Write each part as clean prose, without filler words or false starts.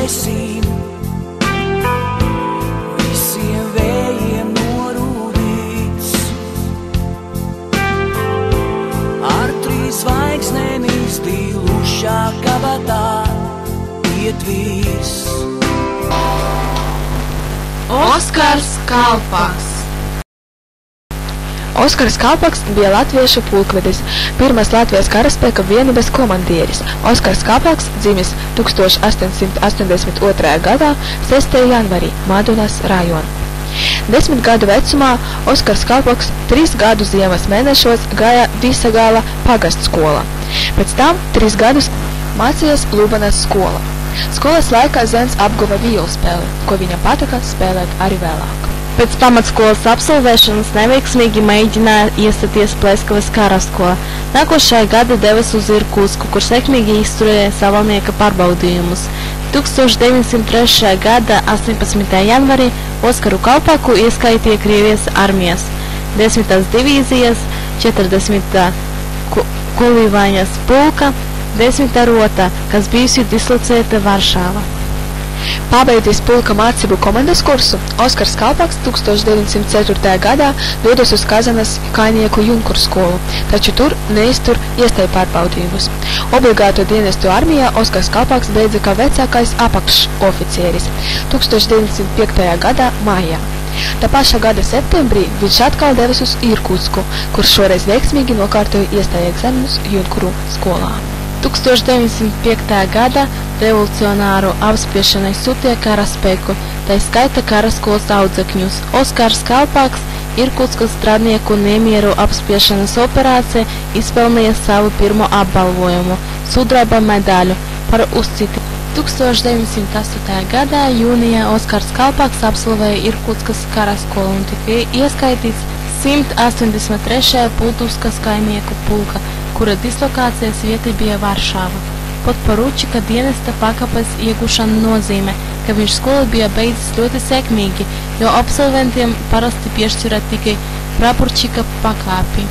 debesīm, visiem vējiem norūdīts, ar 3 zvaigznēm iztīlušā kabatā iet viss. Oskars Kalpaks. Oskars Kalpaks bija latviešu pulkvedis, pirmais Latvijas karaspēka vienības komandieris. Oskars Kalpaks dzimis 1882. gadā 6. janvarī Madunas rajonā. 10 gadu vecumā Oskars Kalpaks 3 gadu ziemas mēnešos gāja Visagala pagastskola. Pēc tam 3 gadus mācījās Lubanas skolā. Skolas laikā Zens apguva vīlu spēli, ko viņam patika spēlēt arī vēlāk. Pēc pamatskolas absolvēšanas neveiksmīgi mēģināja iestāties Pleskavas karaskolā. Nākošajā gada devas uz Irkūtsku, kur sekmīgi izturēja savalnieka pārbaudījumus. 1903. gada 18. janvarī Oskaru Kalpaku ieskaitīja Krievijas armijas 10. divīzijas, 40. Kolīvaņas pulka, 10. rota, kas bijusi dislocēta Varšāvā. Pabeidzis pulka mācību komandas kursu, Oskars Kalpaks 1904. gadā dodas uz Kazanas kainieku junkuru skolu, taču tur neiztur iestāju pārbaudījumus. Obligāto dienestu armijā Oskars Kalpaks beidza kā vecākais apakšoficieris 1905. gadā mājā. Tā pašā gada septembrī viņš atkal devas uz Irkūtsku, kur šoreiz veiksmīgi nokārtoja iestāju egzaminus junkuru skolā. 1905. gada revolucionāru apspiešanai sūtīja karaspēku, tā skaita karaskolas audzekņus. Oskars Kalpaks Irkūtskas strādnieku nemieru apspiešanas operācija izpelnīja savu pirmo apbalvojumu – sudraba medaļu par uzcīti. 1908. gadā jūnijā Oskars Kalpaks absolvēja Irkūtskas karaskolu un tika ieskaitīts 183. Pultuskas kainieku pulka, kura dislokācijas vieta bija Varšāva. Podporučika dienesta pakāpes iegūšana nozīmē, ka viņš skolu bija beidzis ļoti sekmīgi, jo absolventiem parasti piešķira tikai praporčika pakāpi.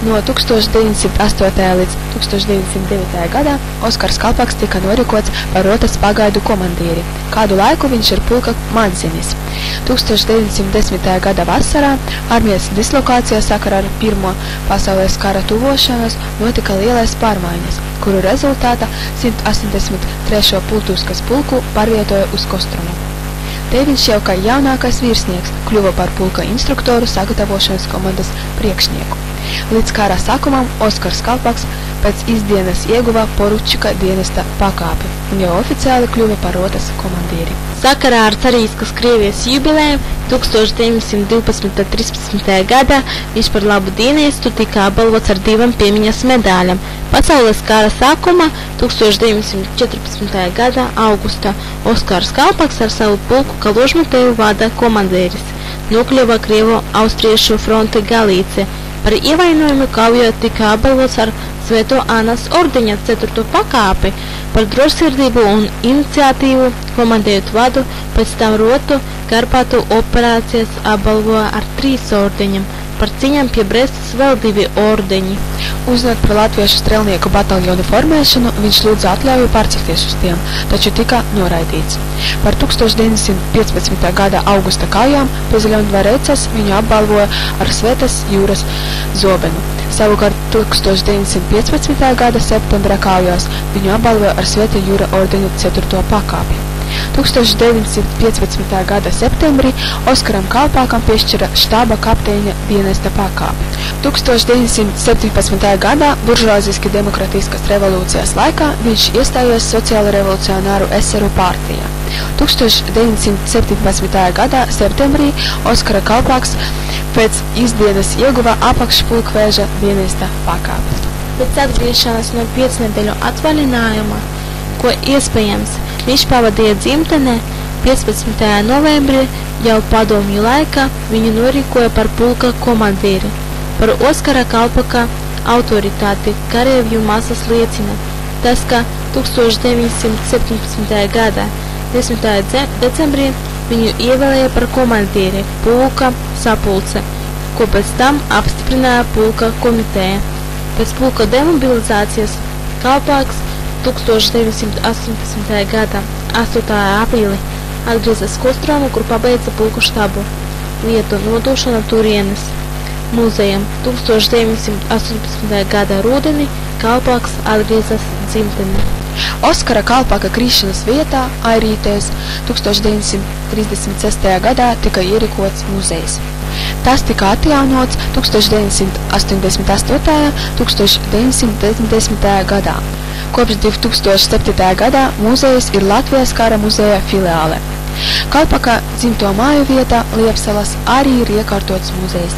No 1908. līdz 1909. gadā Oskars Kalpaks tika norīkots par rotas pagaidu komandieri. Kādu laiku viņš ir pulka madzinis. 1910. gada vasarā armijas dislokācijā sakarā ar Pirmo pasaules kara tuvošanos notika lielais pārmaiņas, kuru rezultātā 183. Pultuskas pulku pārvietoja uz Kostrumu. Te viņš jau kā jaunākais virsnieks kļuva par pulka instruktoru sagatavošanas komandas priekšnieku. Līdz kara sākumam Oskars Kalpaks pēc izdienas ieguva poručika dienesta pakāpi un jau oficiāli kļuva par rotas komandieri. Sakarā ar Carīskas Krievijas jubilēju 1912. gadā viņš par labu dienestu tika apbalvots ar 2 piemiņas medaļām. Pasaules kara sākumā 1914. gada augustā Oskars Kalpaks ar savu pulku Kaložmuteju vada komandieris. Nokļuva Krievu austriešu fronte Galīcija. Par ievainojumu kaujā tika apbalvots ar Svēto Anas ordeņa 4. pakāpi, par drošsirdību un iniciatīvu komandējot vadu, pēc tam rotu Karpatu operācijas apbalvoja ar 3 ordeņiem, par cīņām pie Brestas vēl 2 ordeņi. Uzzinot par latviešu strelnieku bataljonu formēšanu, viņš lūdza atļauju pārcelties uz tiem, taču tika noraidīts. Par 1915. gada augusta kaujām pie Zaļondvarecas viņu apbalvoja ar Svētas jūras zobenu. Savukārt 1915. gada septembra kaujās viņu apbalvoja ar Svētā jūra ordeņu 4. pakāpi. 1915. gada septembrī Oskaram Kalpakam piešķira štāba kapteiņa dienesta pakāpi. 1917. gadā buržuāziski demokratiskas revolūcijas laikā viņš iestājās sociāla revolucionāru eseru partijā. 1917. gadā septembrī Oskara Kalpaks pēc izdienas ieguva apakšpulkvēža dienesta pakāpi. Pēc atgriešanās no 5 nedēļu atvaļinājuma, ko iespējams viņš pavadīja dzimtenē, 15. novembrī jau padomju laikā viņu norīkoja par pulka komandieri. Par Oskara Kalpaka autoritāti kareivju masas liecina tas, ka 1917. gada 10. decembrī viņu ievēlēja par komandieri pulka sapulce, ko pēc tam apstiprināja pulka komiteja. Pēc pulka demobilizācijas Kalpaks 1918. gada 8. aprīlī atgriezās Kostroma, kur pabeidza pulku štabu. Vietu nodošana turienes muzejam. 1918. gada rudenī Kalpaks atgriezās dzimtenē. Oskara Kalpaka krišanas vietā Airītēs 1936. gadā tika ierīkots muzejs. Tas tika atjaunots 1988. un 1990. gadā. Kopš 2007. gadā muzejs ir Latvijas kara muzeja filiāle. Kalpaka dzimto māju vietā Liepsalas arī ir iekārtots muzejs.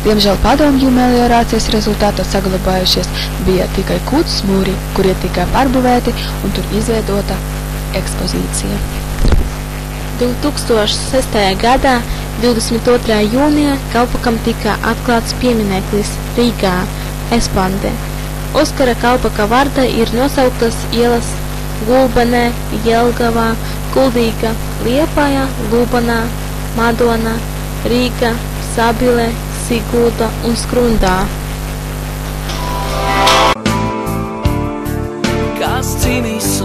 Diemžēl padomju meliorācijas rezultātā saglabājušies bija tikai kūts mūri, kurie tika pārbūvēti un tur izveidota ekspozīcija. 2006. gadā 22. jūnijā Kalpakam tika atklāts piemineklis Rīgā, Espandē. Oskara Kalpaka vārdā ir nosauktas ielas Gulbenē, Jelgavā, Kuldīga, Liepājā, Lubanā, Madonā, Rīga, Sabilē, Sigulda un Skrundā. Kas cīnīs